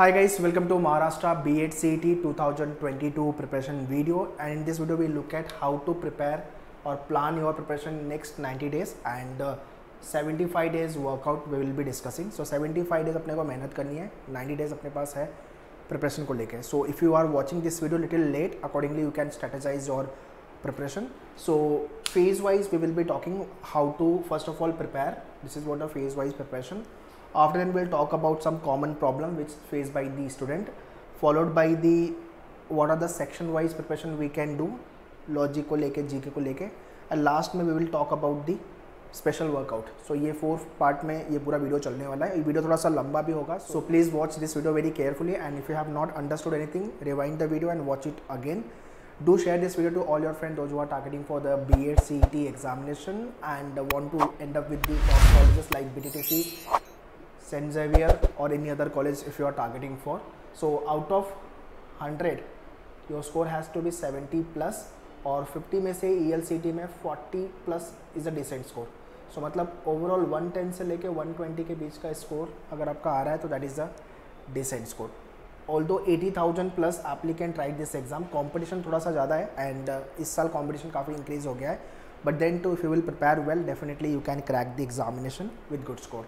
Hi guys, welcome to Maharashtra B.Ed CET 2022 preparation video, and in this video we look at how to prepare or plan your preparation next 90 days and 75 days workout we will be discussing. So 75 days अपने को मेहनत करनी है, 90 days अपने पास है preparation को लेके. So if you are watching this video little late, accordingly you can strategize your preparation. So phase wise we will be talking how to first of all prepare. This is what a phase wise preparation. After that we'll talk about some common problem which faced by the student, followed by the what are the section wise preparation we can do, logic को लेके GK को लेके, and last में we will talk about the special workout. So ये 4 part में ये पूरा video चलने वाला है. ये वीडियो थोड़ा सा लंबा भी होगा, so please watch this video very carefully, and if you have not understood anything, rewind the video and watch it again. Do share this video to all your friends, those who are targeting for the B.Ed CET examination and want to end up with the top colleges like BTTC, St. Xavier or any other college if you are targeting for. So out of 100 your score has to be 70 plus, और 50 में से ELCT में 40 plus is a decent score. So मतलब overall 110 से लेके 120 के बीच का score अगर आपका आ रहा है तो that is a decent score. Although 80,000 plus applicant tried this exam, competition थोड़ा सा ज़्यादा है and इस साल competition काफ़ी increase हो गया है, but then too if you will prepare well definitely you can crack the examination with good score.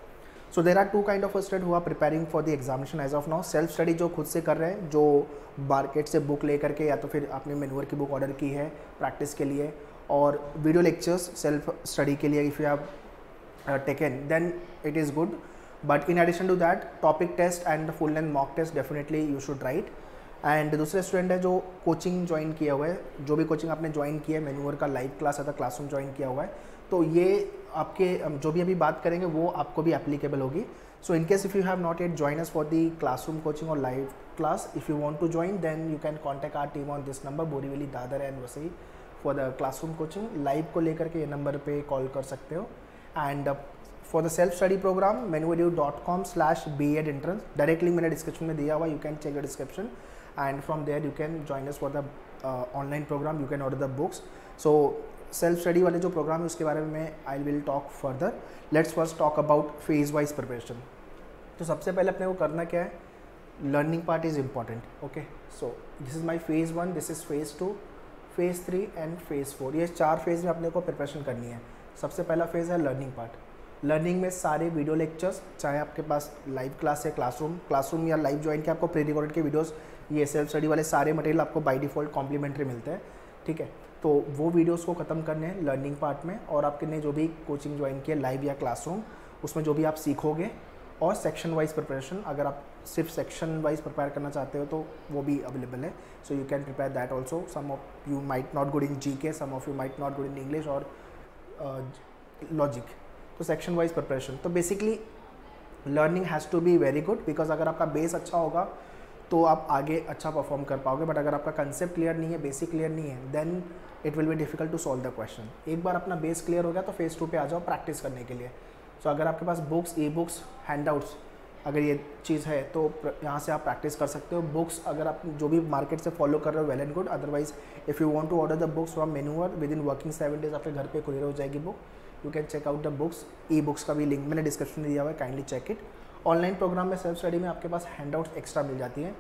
So there are two kind of students who are preparing for the examination as of now. Self study जो खुद से कर रहे हैं, जो market से book ले करके या तो फिर आपने मैनुअल की बुक ऑर्डर की है प्रैक्टिस के लिए, और वीडियो लेक्चर्स सेल्फ स्टडी के लिए if you have taken then it is good. But in addition to that topic test and full length mock test definitely you should write. And दूसरे student है जो coaching join किया हुआ है, जो भी कोचिंग आपने ज्वाइन किया है, मैनुअल का लाइव क्लास या क्लासरूम ज्वाइन किया हुआ है, तो ये आपके जो भी अभी बात करेंगे वो आपको भी एप्लीकेबल होगी. So in case if you have not yet join us for the classroom coaching और live class, if you want to join then you can contact our team on this number Borivali Dadar and Vasai for the classroom coaching. Live को लेकर के ये number पे call कर सकते हो. And for the self study program menuedu.com/B.Ed entrance, direct link मैंने description में दिया हुआ, you can check the description and from there you can join us for the online program. You can order the books. So self study वाले जो programme है उसके बारे में I will talk further. Let's first talk about phase wise preparation. तो सबसे पहले अपने को करना क्या है, learning part is important. Okay, so this is my phase 1, this is phase 2, phase 3 and phase 4. ये 4 फेज में अपने को प्रिपरेशन करनी है. सबसे पहला फेज है लर्निंग पार्ट. लर्निंग में सारे वीडियो लेक्चर्स, चाहे आपके पास लाइव क्लास है, क्लासरूम या लाइव ज्वाइन के आपको प्री रिकॉर्डेड के वीडियोस, ये सेल्फ स्टडी वाले सारे मटेरियल आपको बाय डिफ़ॉल्ट कॉम्प्लीमेंट्री मिलते हैं. ठीक है, तो वो वीडियोस को ख़त्म करने हैं लर्निंग पार्ट में, और आपने जो भी कोचिंग ज्वाइन किया लाइव या क्लासरूम, उसमें जो भी आप सीखोगे, और सेक्शन वाइज प्रिपरेशन, अगर आप सिर्फ सेक्शन वाइज प्रिपेयर करना चाहते हो तो वो भी अवेलेबल है. So you can prepare that also. Some of you might not good in GK, some of you might not good in English और लॉजिक. तो सेक्शन वाइज प्रिपरेशन, तो basically learning has to be very good, because अगर आपका base अच्छा होगा तो आप आगे अच्छा परफॉर्म कर पाओगे. बट अगर आपका कंसेप्ट क्लियर नहीं है, बेसिक क्लियर नहीं है, then it will be difficult to solve the question. एक बार अपना बेस क्लियर हो गया तो फेज़ 2 पे आ जाओ प्रैक्टिस करने के लिए. सो अगर आपके पास बुक्स, ई बुक्स, हैंडआउट्स, अगर ये चीज़ है तो यहाँ से आप प्रैक्टिस कर सकते हो. बुक्स अगर आप जो भी मार्केट से फॉलो कर रहे हो well and good, otherwise if you want to order the books from मेन्यूअर विद इन वर्किंग 7 days आपके घर पे कुरियर हो जाएगी book. You can check out the books. E books का भी लिंक मैंने डिस्क्रिप्शन में दिया हुआ है, kindly check it. Online program में सेल्फ स्टडी में आपके पास हैंडआउट्स एक्स्ट्रा मिल जाती हैं,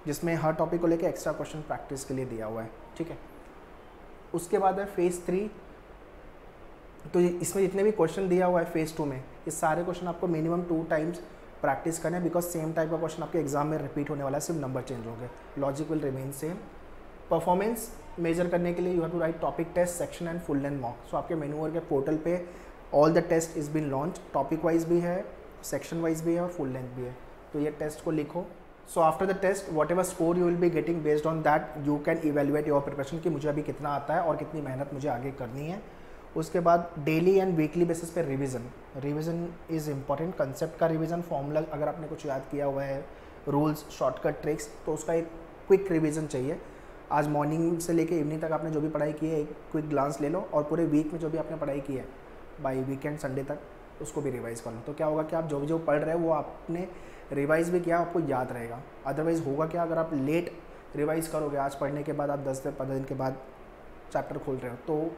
जिसमें हर टॉपिक को लेकर एक्स्ट्रा क्वेश्चन प्रैक्टिस के लिए दिया हुआ है. ठीक है, उसके बाद है फेज़ 3. तो इसमें जितने भी क्वेश्चन दिया हुआ है फेज़ 2 में, ये सारे क्वेश्चन आपको मिनिमम 2 times प्रैक्टिस करना है, बिकॉज सेम टाइप का क्वेश्चन आपके एग्जाम में रिपीट होने वाला है, सिर्फ नंबर चेंज होंगे. Logic will remain same. Performance measure करने के लिए you have to write topic test, section and full length mock. So आपके मेन्यूअर के पोर्टल पे all the test is been launch. Topic wise भी है, सेक्शन वाइज भी है और फुल लेंथ भी है. तो ये टेस्ट को लिखो. So after the test whatever score you will be getting, based on that you can evaluate your preparation कि मुझे अभी कितना आता है और कितनी मेहनत मुझे आगे करनी है. उसके बाद डेली एंड वीकली बेसिस पे रिवीजन इज़ इंपॉर्टेंट. कंसेप्ट का रिवीजन, फॉर्मूला अगर आपने कुछ याद किया हुआ है, रूल्स, शॉर्टकट ट्रिक्स, तो उसका एक क्विक रिवीजन चाहिए. आज मॉर्निंग से लेके इवनिंग तक आपने जो भी पढ़ाई की है एक क्विक ग्लांस ले लो, और पूरे वीक में जो भी आपने पढ़ाई की है बाय वीकेंड संडे तक उसको भी रिवाइज़ कर लो. तो क्या होगा कि आप जो पढ़ रहे हो वो आपने रिवाइज़ भी किया, आपको याद रहेगा. अदरवाइज़ होगा क्या, अगर आप लेट रिवाइज़ करोगे, आज पढ़ने के बाद आप 10 से 15 दिन के बाद चैप्टर खोल रहे हो, तो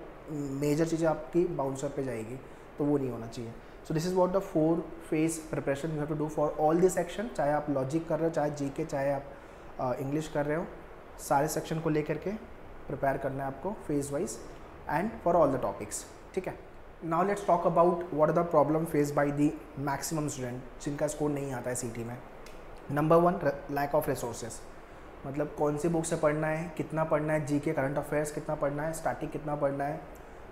मेजर चीज़ें आपकी बाउंसर पे जाएगी, तो वो नहीं होना चाहिए. So this is what the 4 phase preparation you have to do for all the section, चाहे आप लॉजिक कर रहे हो, चाहे जीके, चाहे आप इंग्लिश कर रहे हो, सारे सेक्शन को लेकर के प्रिपेयर करना है आपको phase wise and for all the topics, ठीक है। Now let's talk about what are the problem face by the maximum student जिनका स्कोर नहीं आता है सीटी में। नंबर 1, लैक ऑफ रिसोर्सेज, मतलब कौन सी बुक से पढ़ना है, कितना पढ़ना है, जीके करंट अफेयर्स कितना पढ़ना है, स्टैटिक कितना पढ़ना है,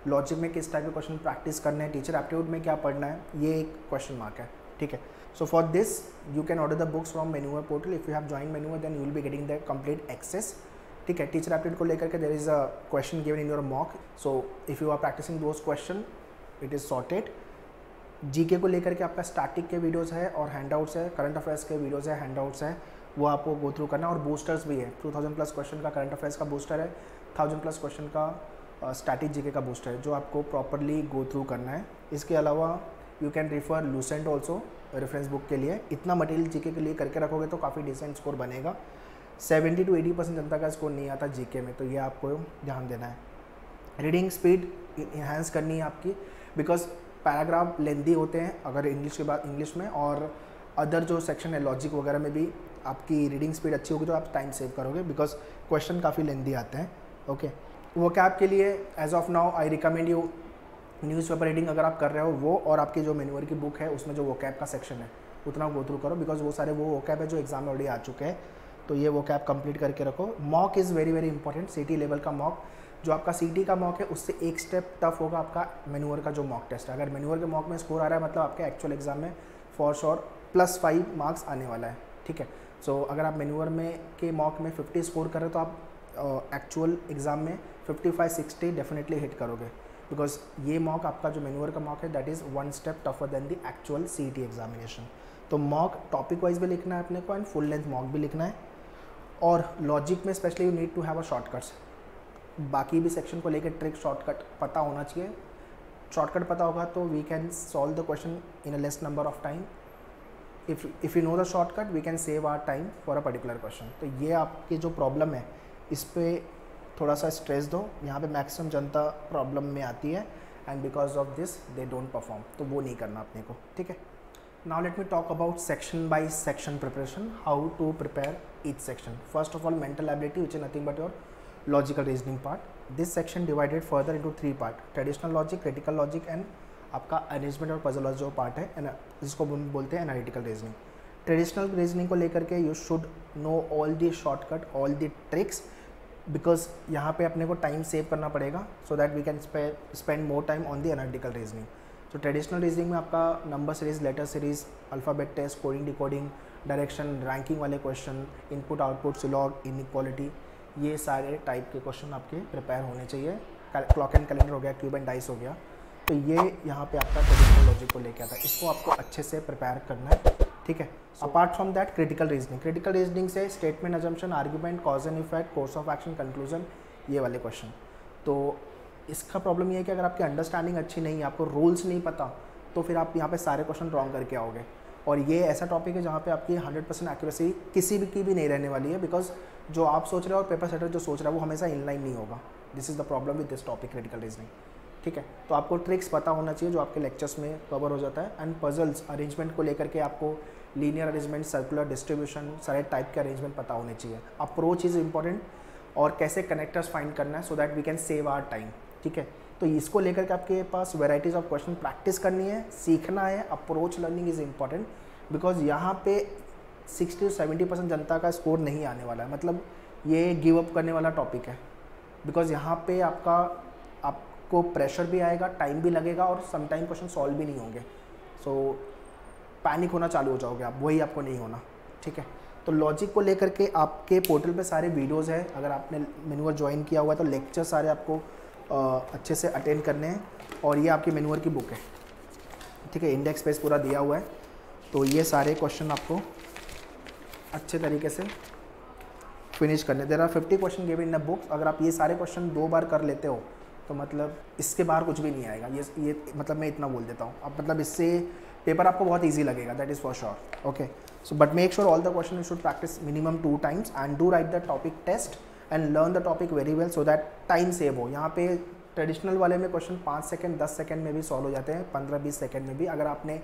लॉजिक में किस टाइप के क्वेश्चन प्रैक्टिस करने हैं, टीचर एप्टीट्यूड में क्या पढ़ना है, ये एक क्वेश्चन मार्क है, ठीक है। So for this you can order the books from मेन्यूअर portal, if you have join मेन्यूअर then you will be getting the complete access, ठीक है। टीचर एप्टीट्यूड को लेकर के there is a question given in your mock, so if you are practicing those question it is sorted. GK को लेकर के आपका स्टैटिक के वीडियोस है और हैंडआउट्स है, करंट अफेयर्स के वीडियोस है, हैंडआउट्स है, वो आपको गो थ्रू करना है, और बूस्टर्स भी है। 2000+ क्वेश्चन का करंट अफेयर्स का बूस्टर है, 1000+ क्वेश्चन का स्टैटिक जीके का बूस्टर है, जो आपको प्रॉपरली गो थ्रू करना है। इसके अलावा you can refer Lucent also reference book के लिए। इतना मटेरियल जीके के लिए करके रखोगे तो काफ़ी डिसेंट स्कोर बनेगा। 70 to 80% जनता का स्कोर नहीं आता जीके में, तो ये आपको ध्यान देना है। रीडिंग स्पीड इन्हांस करनी है आपकी, बिकॉज पैराग्राफ लेंदी होते हैं अगर इंग्लिश के बाद इंग्लिश में, और अदर जो सेक्शन है लॉजिक वगैरह में भी आपकी रीडिंग स्पीड अच्छी होगी तो आप टाइम सेव करोगे, बिकॉज क्वेश्चन काफ़ी लेंदी आते हैं, ओके। वो कैब के लिए as of now I recommend you newspaper reading अगर आप कर रहे हो वो, और आपकी जो मेन्यूअर की बुक है उसमें जो वो कैब का सेक्शन है उतना गो थ्रू करो, बिकॉज वो सारे वो कैब है जो एग्जाम में ऑलरेडी आ चुके हैं, तो ये वो कैब कंप्लीट करके रखो। Mock is very very important. सीटी लेवल का मॉक, जो आपका सीटी का मॉक है उससे एक स्टेप टफ होगा आपका मेन्यूअर का जो मॉक टेस्ट है। अगर मेन्यूअर के मॉक में स्कोर आ रहा है मतलब आपके एक्चुअल एग्जाम में फॉर श्योर +5 मार्क्स आने वाला है, ठीक है। सो अगर आप मेन्यूअर में के मॉक में 50 स्कोर करें तो आप एक्चुअल एग्जाम में 55-60 डेफिनेटली हिट करोगे, बिकॉज ये मॉक आपका जो मेन्यूअर का मॉक है that is 1 step tougher than the actual सीटी एग्जामिनेशन। तो मॉक टॉपिक वाइज भी लिखना है अपने को एंड फुल लेंथ मॉक भी लिखना है, और लॉजिक में specially you need to have a shortcuts. बाकी भी सेक्शन को लेकर ट्रिक शॉर्टकट पता होना चाहिए। शॉर्टकट पता होगा तो we can solve the question in a less number of time. If you know the shortcut we can save our time for a particular question. तो ये आपकी जो प्रॉब्लम है इस पर थोड़ा सा स्ट्रेस दो, यहाँ पे मैक्सिमम जनता प्रॉब्लम में आती है and because of this they don't perform, तो वो नहीं करना अपने को, ठीक है। Now let me talk about section by section preparation, how to prepare each section. First of all, mental ability, which is nothing but your logical reasoning part. This section divided further into 3 part: traditional logic, critical logic and आपका arrangement और puzzle जो part है, जिसको बोलते हैं analytical reasoning. Traditional reasoning को लेकर के you should know all the shortcut, all the tricks, because यहाँ पे अपने को time save करना पड़ेगा so that we can spend more time on the analytical reasoning. तो ट्रेडिशनल रीजनिंग में आपका number series, letter series, alphabet test, coding decoding, direction, ranking वाले question, input output, syllog, inequality, ये सारे टाइप के question आपके प्रिपेयर होने चाहिए। क्लॉक एंड कैलेंडर हो गया, क्यूब एंड डाइस हो गया, तो ये यहाँ पे आपका ट्रेडिशनल लॉजिक को लेके आता है, इसको आपको अच्छे से प्रिपेयर करना है, ठीक है। Apart from that critical reasoning से statement, assumption, argument, cause and effect, course of action, conclusion, ये वाले क्वेश्चन। तो इसका प्रॉब्लम ये है कि अगर आपकी अंडरस्टैंडिंग अच्छी नहीं है, आपको रूल्स नहीं पता, तो फिर आप यहाँ पे सारे क्वेश्चन रॉन्ग करके आओगे। और ये ऐसा टॉपिक है जहाँ पे आपकी 100% एक्यूरेसी किसी भी की भी नहीं रहने वाली है, बिकॉज जो आप सोच रहे हो और पेपर सेटर जो सोच रहा है वो हमेशा इनलाइन नहीं होगा। This is the problem with this topic critical reasoning, ठीक है। तो आपको ट्रिक्स पता होना चाहिए जो आपके लेक्चर्स में कवर हो जाता है। एंड पजल्स अरेंजमेंट को लेकर के आपको लीनियर अरेंजमेंट, सर्कुलर डिस्ट्रीब्यूशन, सारे टाइप के अरेंजमेंट पता होने चाहिए। अप्रोच इज़ इंपॉर्टेंट, और कैसे कनेक्टर्स फाइंड करना है so that we can save our time, ठीक है। तो इसको लेकर के आपके पास वेराइटीज़ ऑफ क्वेश्चन प्रैक्टिस करनी है, सीखना है। Approach learning is important, because यहाँ पे 60 to 70% जनता का स्कोर नहीं आने वाला है, मतलब ये गिव अप करने वाला टॉपिक है, बिकॉज यहाँ पे आपको प्रेशर भी आएगा, टाइम भी लगेगा, और समटाइम क्वेश्चन सॉल्व भी नहीं होंगे। सो पैनिक होना चालू हो जाओगे आप, वही आपको नहीं होना, ठीक है। तो लॉजिक को लेकर के आपके पोर्टल पे सारे वीडियोज़ है, अगर आपने मेन्यूअर ज्वाइन किया हुआ है तो लेक्चर सारे आपको अच्छे से अटेंड करने हैं। और ये आपकी मेन्यूअर की बुक है, ठीक है, इंडेक्स पेज पूरा दिया हुआ है, तो ये सारे क्वेश्चन आपको अच्छे तरीके से फिनिश करने। There are 50 question given in the book. अगर आप ये सारे क्वेश्चन 2 बार कर लेते हो तो मतलब इसके बाहर कुछ भी नहीं आएगा, ये मतलब मैं इतना बोल देता हूँ। अब मतलब इससे पेपर आपको बहुत ईजी लगेगा, that is for sure, okay. So but make sure all the question you should practice minimum 2 times and do write the topic test and learn the topic very well so that time save हो। यहाँ पे traditional वाले में question 5 second 10 second में भी solve हो जाते हैं, 15-20 सेकंड में भी, अगर आपने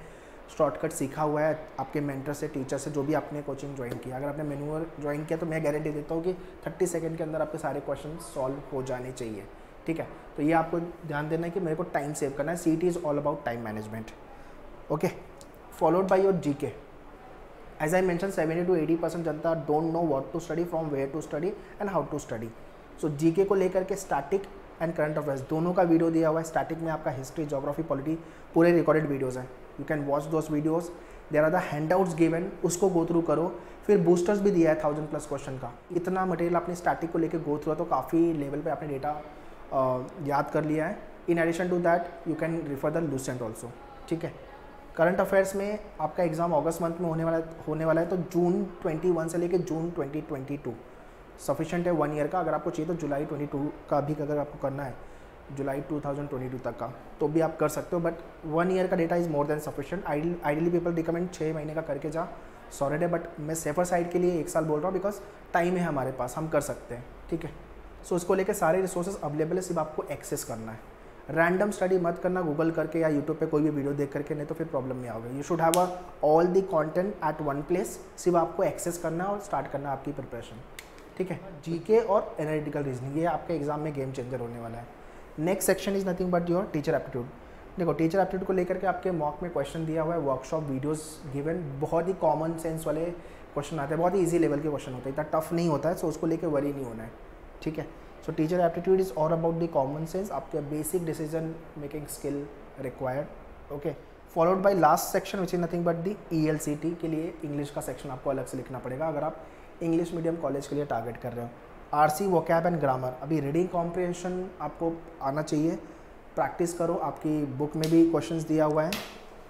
शॉर्टकट सीखा हुआ है आपके मेंटर से, टीचर से, जो भी आपने कोचिंग ज्वाइन किया। अगर आपने मैनुअल ज्वाइन किया तो मैं गारंटी देता हूँ कि 30 सेकंड के अंदर आपके सारे क्वेश्चन सॉल्व हो जाने चाहिए, ठीक है। तो ये आपको ध्यान देना है कि मेरे को टाइम सेव करना है। CET is all about time management, okay. Followed by your GK। As I mention 70 to 80% जनता don't know what to study, from where to study and how to study. So GK को लेकर के static and current affairs दोनों का video दिया हुआ है। Static में आपका हिस्ट्री, ज्योग्राफी, पॉलिटी पूरे रिकॉर्डेड वीडियोज़ हैं, you can watch those videos. There are the handouts given, उसको गो थ्रू करो। फिर बूस्टर्स भी दिया है 1000+ क्वेश्चन का। इतना मटेरियल आपने स्टैटिक को लेकर गो थ्रू तो काफ़ी लेवल पे आपने डेटा याद कर लिया है। In addition to that you can refer the Lucent also, ठीक है। करंट अफेयर्स में आपका एग्जाम अगस्त मंथ में होने वाला है, तो जून 21 से लेकर जून 2022 सफिशेंट है 1 ईयर का। अगर आपको चाहिए तो जुलाई 22 का भी अगर आपको करना है, जुलाई 2022 तक का, तो भी आप कर सकते हो, बट 1 ईयर का data is more than sufficient. Ideally people recommend 6 महीने का करके जा, सॉलिड है, बट मैं सेफर साइड के लिए 1 साल बोल रहा हूँ बिकॉज टाइम है हमारे पास, हम कर सकते हैं, ठीक है। सो इसको लेकर सारे रिसोर्सेज अवेलेबल है, सिर्फ आपको एक्सेस करना है। रैंडम स्टडी मत करना गूगल करके या यूट्यूब पे कोई भी वीडियो देख करके, नहीं तो फिर प्रॉब्लम में आओगे। You should have all the content eight one place, सिर्फ आपको एक्सेस करना है और स्टार्ट करना है आपकी प्रिपरेशन, ठीक है। GK और एनालिटिकल रीजनिंग, ये आपके एग्जाम में गेम चेंजर होने वाला है। Next section is nothing but your teacher aptitude. देखो टीचर एप्टीट्यूड को लेकर के आपके मॉक में क्वेश्चन दिया हुआ है, वर्कशॉप वीडियोस गिवन, बहुत ही कॉमन सेंस वाले क्वेश्चन आते हैं, बहुत ही ईजी लेवल के क्वेश्चन होते हैं, इतना टफ नहीं होता है, सो उसको लेकर वरी नहीं होना है, ठीक है। So teacher aptitude is all about the common sense, आपके basic decision making skill required, okay. Followed by last section which is nothing but the ELCT के लिए इंग्लिश का सेक्शन आपको अलग से लिखना पड़ेगा अगर आप इंग्लिश मीडियम कॉलेज के लिए टारगेट कर रहे हो। RC वोकैब एंड ग्रामर, अभी रीडिंग कॉम्प्रिहेंशन आपको आना चाहिए, प्रैक्टिस करो। आपकी बुक में भी क्वेश्चंस दिया हुआ है,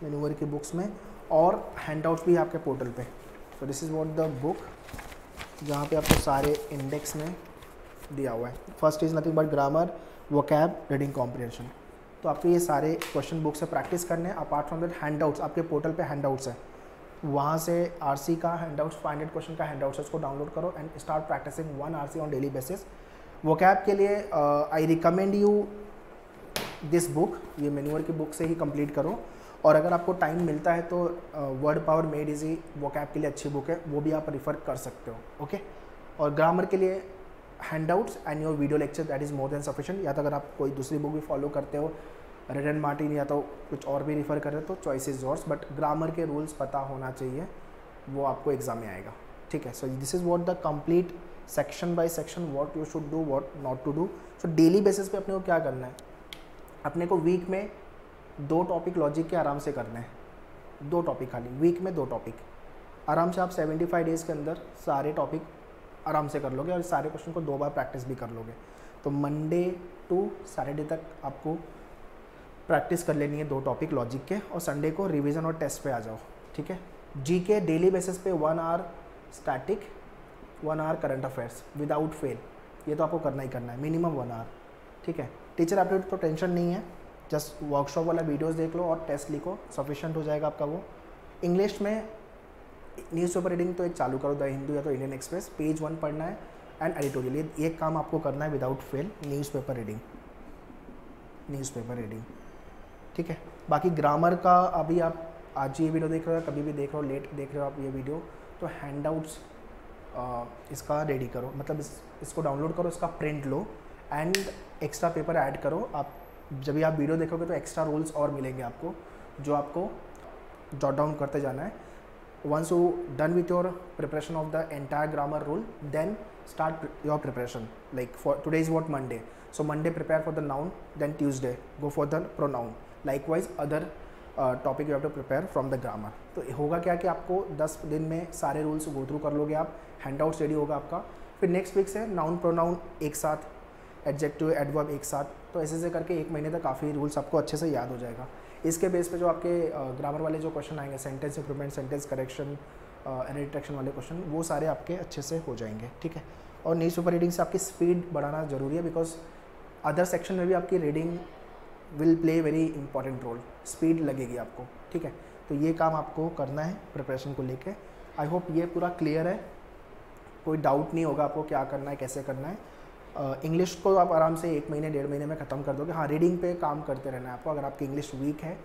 मैन्यूअर की बुक्स में, और हैंडआउट्स भी आपके पोर्टल पे। तो this is what the book, जहाँ पे आपको सारे इंडेक्स में दिया हुआ है। First is nothing but grammar, vocab, reading comprehension. तो आपको ये सारे क्वेश्चन बुक से प्रैक्टिस करने हैं। अपार्ट फ्रॉम दैट हैंडआउट्स, आपके पोर्टल पे हैंडआउट्स है, वहाँ से RC का हैंडआउट्स 500 क्वेश्चन का हैंडआउट्स है, उसको डाउनलोड करो and start practicing 1 RC on daily basis. Vocab के लिए I recommend you this book, ये मैन्यूअर की बुक से ही कंप्लीट करो, और अगर आपको टाइम मिलता है तो word power made easy vocab के लिए अच्छी बुक है, वो भी आप रिफ़र कर सकते हो, ओके। और ग्रामर के लिए handouts and your video lecture, that is more than sufficient. या तो अगर आप कोई दूसरी बुक भी फॉलो करते हो, रेड एंड मार्टिन, या तो कुछ और भी रिफ़र कर रहे हो, तो choice is yours, but grammar के रूल्स पता होना चाहिए, वो आपको एग्जाम में आएगा, ठीक है। So this is what the complete section by section, what you should do, what not to do. So daily basis पे अपने को क्या करना है, अपने को वीक में 2 टॉपिक लॉजिक के आराम से करने हैं, 2 टॉपिक खाली, वीक में 2 टॉपिक आराम से। आप 75 डेज़ के अंदर सारे टॉपिक आराम से कर लोगे और सारे क्वेश्चन को 2 बार प्रैक्टिस भी कर लोगे। तो मंडे टू सैटरडे तक आपको प्रैक्टिस कर लेनी है 2 टॉपिक लॉजिक के, और संडे को रिवीजन और टेस्ट पे आ जाओ, ठीक है। GK डेली बेसिस पे 1 hour static, 1 hour current affairs without fail, ये तो आपको करना ही करना है, मिनिमम 1 आवर, ठीक है। टीचर एप्टीट्यूड तो टेंशन नहीं है, जस्ट वर्कशॉप वाला वीडियोस देख लो और टेस्ट लिखो, सफिशिएंट हो जाएगा आपका वो। इंग्लिश में न्यूज़पेपर रीडिंग तो एक चालू करो, द हिंदू या तो इंडियन एक्सप्रेस, पेज 1 पढ़ना है एंड एडिटोरियल, ये एक काम आपको करना है विदाउट फेल, न्यूज़पेपर रीडिंग, ठीक है। बाकी ग्रामर का अभी आप आज ये वीडियो देख रहे हो, कभी भी देख रहे हो, लेट देख रहे हो आप ये वीडियो, तो हैंडआउट्स इसका रेडी करो, मतलब इसको डाउनलोड करो, इसका print low and extra paper add करो। आप जब भी आप वीडियो देखोगे तो एक्स्ट्रा रूल्स और मिलेंगे आपको, जो आपको जॉट डाउन करते जाना है। Once you done with your preparation of the entire grammar rule, then start your preparation. Like for today is what, Monday, so Monday prepare for the noun, then Tuesday go for the pronoun. Likewise other topic you have to prepare from the grammar. तो होगा क्या कि आपको 10 दिन में सारे rules go through कर लोगे आप, हैंडआउट्स रेडी होगा आपका। फिर नेक्स्ट वीक से नाउन प्रोनाउन एक साथ, एडजेक्टिव एडवर्ब एक साथ, तो ऐसे करके 1 महीने तक काफ़ी रूल्स आपको अच्छे से याद हो जाएगा। इसके बेस पे जो आपके ग्रामर वाले जो क्वेश्चन आएंगे, sentence improvement, sentence correction, detection वाले क्वेश्चन, वो सारे आपके अच्छे से हो जाएंगे, ठीक है। और न्यूज़पेपर रीडिंग से आपकी स्पीड बढ़ाना ज़रूरी है, बिकॉज अदर सेक्शन में भी आपकी reading will play very important role, speed लगेगी आपको, ठीक है। तो ये काम आपको करना है प्रिपरेशन को लेके। आई होप ये पूरा क्लियर है, कोई डाउट नहीं होगा आपको क्या करना है, कैसे करना है। इंग्लिश को आप आराम से 1 महीने 1.5 महीने में ख़त्म कर दोगे। हाँ, रीडिंग पे काम करते रहना है आपको। अगर आपकी इंग्लिश वीक है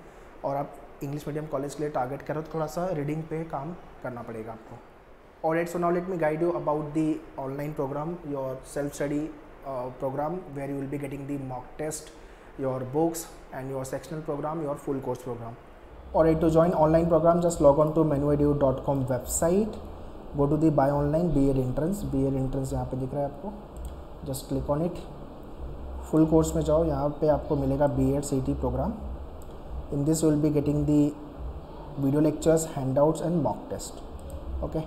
और आप इंग्लिश मीडियम कॉलेज के लिए टारगेट करो तो थोड़ा सा रीडिंग पे काम करना पड़ेगा आपको। और so now let me guide you about the online program, your self study program, where you will be getting the mock test, your books and your sectional program, your full course program. Alright, to join online program just log on to menuedu.com website, go to the buy online BA entrance यहाँ पे दिख रहा है आपको, just click on it, full course में जाओ, यहाँ पे आपको मिलेगा B.Ed CET program. In this you will be getting the video lectures, handouts and mock test. Okay.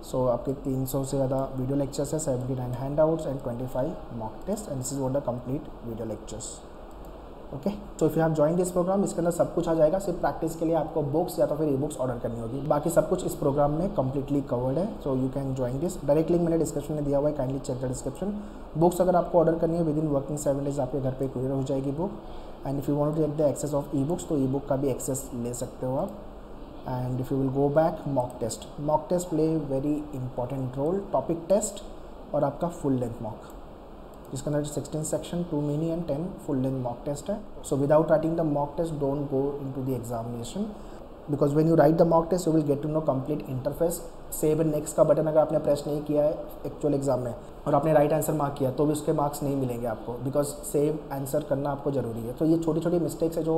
सो आपके 300 से ज़्यादा वीडियो लेक्चर्स है, 79 handouts and 25 mock test, and this is what the complete video lectures. Okay, so if you have join this program, इसके अंदर सब कुछ आ जाएगा. सिर्फ प्रैक्टिस के लिए आपको बुक्स या तो फिर ई बुक्स ऑर्डर करनी होगी. बाकी सब कुछ इस प्रोग्राम में कंप्लीटली कवर्ड है. So you can join this. Direct link मैंने डिस्क्रिप्शन में दिया हुआ है, kindly check the description. Books अगर आपको ऑर्डर करनी है विद इन वर्किंग 7 डेज आपके घर पे कुरियर हो जाएगी book. And if you want to take the access of e books तो ई बुक का भी एक्सेस ले सकते हो आप. And if you will go back, mock test play very important role. Topic test और आपका full length mock, जिसके अंदर 16 section, 2 mini and 10 full length mock test है. So without writing the mock test, don't go into the examination, because when you write the mock test you will get to know complete interface. Save and next का button अगर आपने press नहीं किया है actual exam में और आपने right answer mark किया तो भी उसके मार्क्स नहीं मिलेंगे आपको, बिकॉज सेव आंसर करना आपको ज़रूरी है. तो ये छोटी छोटी मिस्टेक्स है जो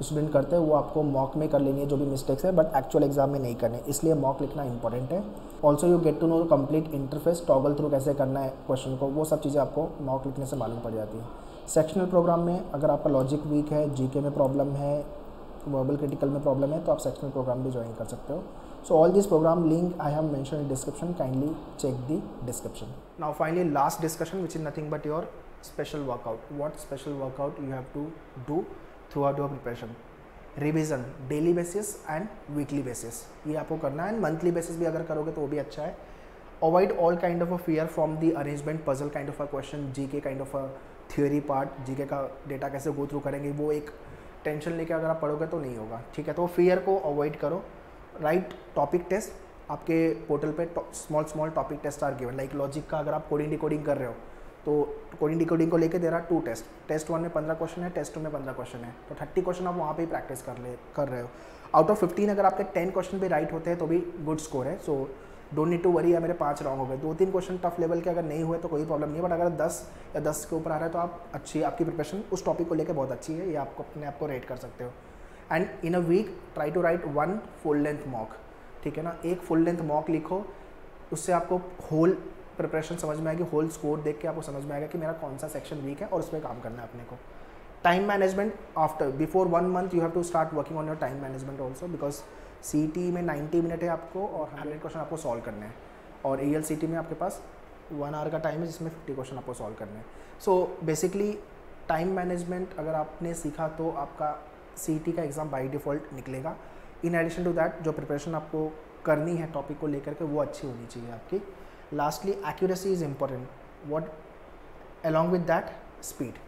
स्टूडेंट करते हैं, वो आपको मॉक में कर लेनी है जो भी मिस्टेक्स है, बट एक्चुअल एग्जाम में नहीं करने, इसलिए मॉक लिखना इंपॉर्टेंट है. Also you get to know complete interface, toggle through कैसे करना है क्वेश्चन को, वो सब चीज़ें आपको मॉक लिखने से मालूम पड़ जाती है. सेक्शनल प्रोग्राम में अगर आपका लॉजिक वीक है, जीके में प्रॉब्लम है, वर्बल क्रिटिकल में प्रॉब्लम है, तो आप सेक्शनल प्रोग्राम भी ज्वाइन कर सकते हो. So all this program link I have mentioned in description, kindly check the description. Now finally last discussion, which is nothing but your special workout. What special workout you have to do throughout your preparation? Revision daily basis and weekly basis, ये आपको करना है. Monthly basis भी अगर करोगे तो वो भी अच्छा है. Avoid all kind of a fear from the arrangement puzzle kind of a question, GK kind of a theory part. GK का डेटा कैसे गो थ्रू करेंगे, वो एक टेंशन लेके अगर आप पढ़ोगे तो नहीं होगा. ठीक है, तो फियर को अवॉइड करो. राइट टॉपिक टेस्ट, आपके पोर्टल पे small topic test are given. Like logic का अगर आप कोडिंग डिकोडिंग कर रहे हो तो कोडिंग डिकोडिंग को लेके दे रहा 2 टेस्ट. टेस्ट 1 में 15 क्वेश्चन है, टेस्ट 2 में 15 क्वेश्चन है, तो 30 क्वेश्चन आप वहाँ पे ही प्रैक्टिस कर रहे हो. आउट ऑफ 15 अगर आपके 10 क्वेश्चन भी राइट होते हैं तो भी गुड स्कोर है. So don't need to worry है मेरे 5 रॉन्ग हो गए. 2-3 क्वेश्चन टफ लेवल के अगर नहीं हुए तो कोई प्रॉब्लम नहीं है, बट अगर 10 या 10 के ऊपर आ रहा है तो आप आपकी प्रिपरेशन उस टॉपिक को लेकर बहुत अच्छी है, ये आपको अपने आप को रेट कर सकते हो. And in a week try to write 1 full length mock. ठीक है ना, एक फुल लेंथ मॉक लिखो, उससे आपको होल प्रिपरेशन समझ में आएगी. होल स्कोर देख के आपको समझ में आएगा कि मेरा कौन सा सेक्शन वीक है और उस पर काम करना है अपने को. Time management after before 1 month you have to start working on your time management also, because CET में 90 मिनट है आपको और 100 क्वेश्चन आपको सॉल्व करने हैं, और ALCT में आपके पास 1 आवर का टाइम है जिसमें 50 क्वेश्चन आपको सॉल्व करने हैं. सो बेसिकली टाइम मैनेजमेंट अगर आपने सीखा तो आपका CET का एग्ज़ाम बाई डिफ़ॉल्ट निकलेगा. इन एडिशन टू दैट जो प्रिपरेशन आपको करनी है टॉपिक को लेकर के वो अच्छी होनी चाहिए आपकी. Lastly accuracy is important. What along with that speed.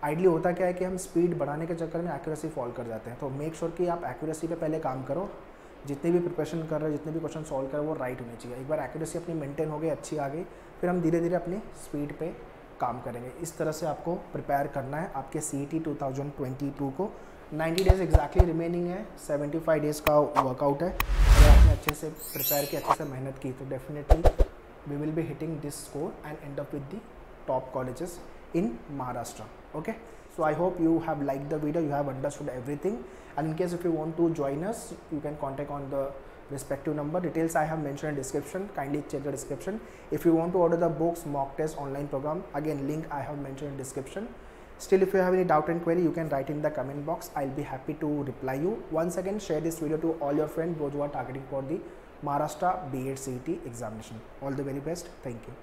Ideally होता क्या है कि हम स्पीड बढ़ाने के चक्कर में एक्यूरेसी फॉल कर जाते हैं, तो मेक श्योर कि आप एक्यूरेसी पे पहले काम करो. जितने भी प्रिपरेशन कर रहे हो, जितने भी क्वेश्चन सॉल्व कर रहे हो, वो राइट होनी चाहिए. एक बार एक्यूरेसी अपनी मेंटेन हो गई, अच्छी आ गई, फिर हम धीरे धीरे अपनी स्पीड पे काम करेंगे. इस तरह से आपको प्रिपेयर करना है आपके CET 2022 को. 90 डेज एग्जैक्टली रिमेनिंग है, 75 डेज़ का वर्कआउट है. अगर आपने अच्छे से प्रिपेयर की, अच्छे से मेहनत की तो definitely we will be hitting this score and end up with the top colleges in Maharashtra. Okay, so I hope you have liked the video, you have understood everything, and in case if you want to join us you can contact on the respective number. Details I have mentioned in description, kindly check the description. If you want to order the books, mock test, online program, again link I have mentioned in description. Still, if you have any doubt and query, you can write in the comment box. I'll be happy to reply you. Once again, share this video to all your friends, those who are targeting for the Maharashtra B.Ed CET examination. All the very best. Thank you.